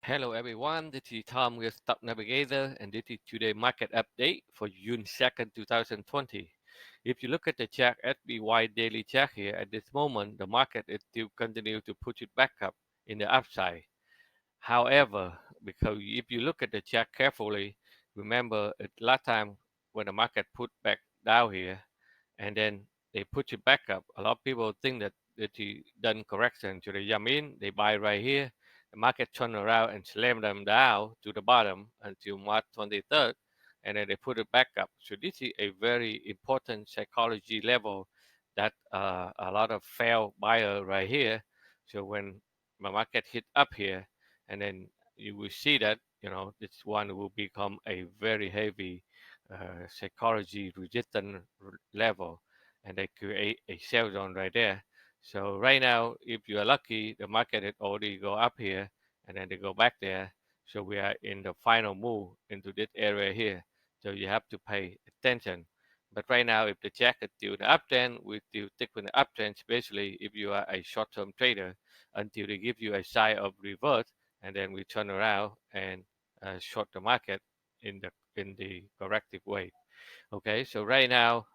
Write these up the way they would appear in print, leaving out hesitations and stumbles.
Hello everyone, this is Tom with Stock Navigator and this is today market update for June 2nd, 2020. If you look at the chart SBY daily chart here at this moment, the market is still continue to push it back up in the upside. However, because if you look at the chart carefully, remember last time when the market put back down here and then they push it back up. A lot of people think that they done correction, so they jump in, they buy right here. The market turn around and slam them down to the bottom until March 23rd, and then they put it back up. So this is a very important psychology level that a lot of fail buyer right here. So when the market hit up here, and then you will see that this one will become a very heavy psychology resistance level, and they create a sell zone right there. So right now, if you are lucky, the market had already go up here and then they go back there. So we are in the final move into this area here. So you have to pay attention. But right now, if the check is still the uptrend, we still stick with the uptrend, especially if you are a short-term trader, until they give you a sign of reverse, and then we turn around and short the market in the corrective way. Okay, so right now,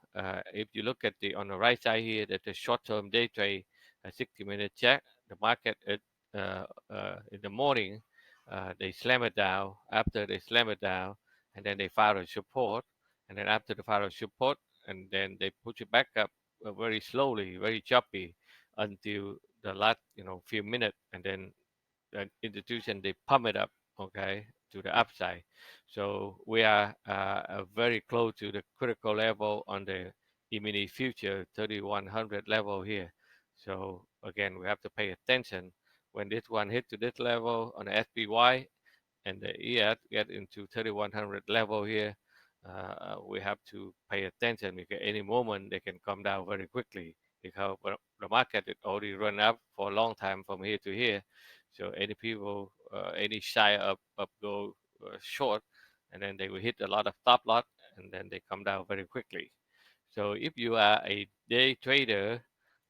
if you look at the on the right side here, that the short-term day trade, a 60-minute check, the market in the morning, they slam it down. After they slam it down, and then they fire a support, and then after the fire a support, and then they push it back up very slowly, very choppy, until the last few minutes, and then the institution they pump it up, okay, to the upside. So we are very close to the critical level on the E-mini future 3100 level here. So again, we have to pay attention when this one hit to this level on the SPY and the ES get into 3100 level here. We have to pay attention because any moment they can come down very quickly because the market it already run up for a long time from here to here. So any people, any shy up go short, and then they will hit a lot of stop lot, and then they come down very quickly. So if you are a day trader,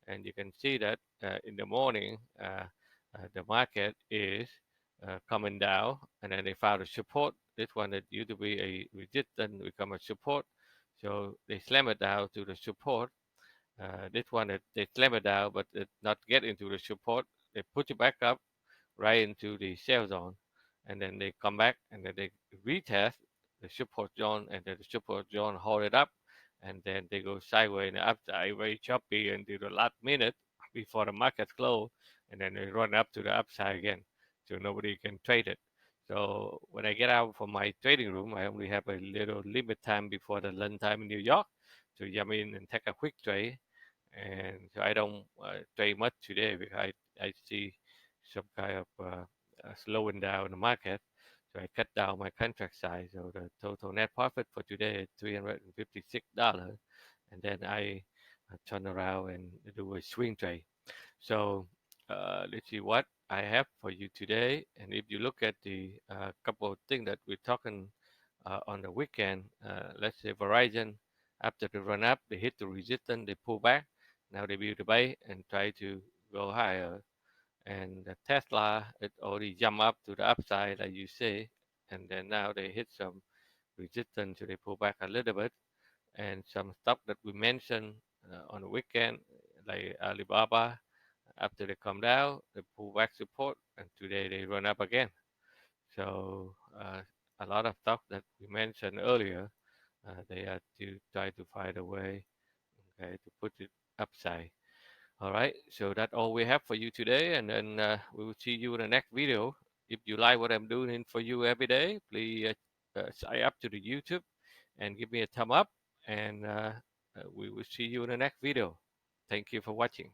and you can see that in the morning, the market is coming down, and then they found a support. This one that used to be a resistance become a support, so they slam it down to the support. This one that they slam it down, but it not get into the support. They push it back up right into the sell zone, and then they come back and then they retest the support zone, and then the support zone hold it up, and then they go sideways and upside, very choppy until the last minute before the market close, and then they run up to the upside again, so nobody can trade it. So when I get out from my trading room, I only have a little limit time before the lunch time in New York to jump in and take a quick trade, and so I don't trade much today because I see some kind of slowing down the market. So I cut down my contract size. So the total net profit for today is $356, and then I turn around and do a swing trade. So let's see what I have for you today. And if you look at the couple of things that we're talking on the weekend, let's say Verizon, after the run up, they hit the resistance, they pull back. Now they build the bay and try to go higher. And the Tesla, it already jumped up to the upside, like you say. And then now they hit some resistance, so they pull back a little bit. And some stuff that we mentioned on the weekend, like Alibaba, after they come down, they pull back support, and today they run up again. So a lot of stuff that we mentioned earlier, they are to try to find a way, okay, to put it upside. All right, so that's all we have for you today, and then we will see you in the next video. If you like what I'm doing for you every day, please sign up to the YouTube and give me a thumb up, and we will see you in the next video. Thank you for watching.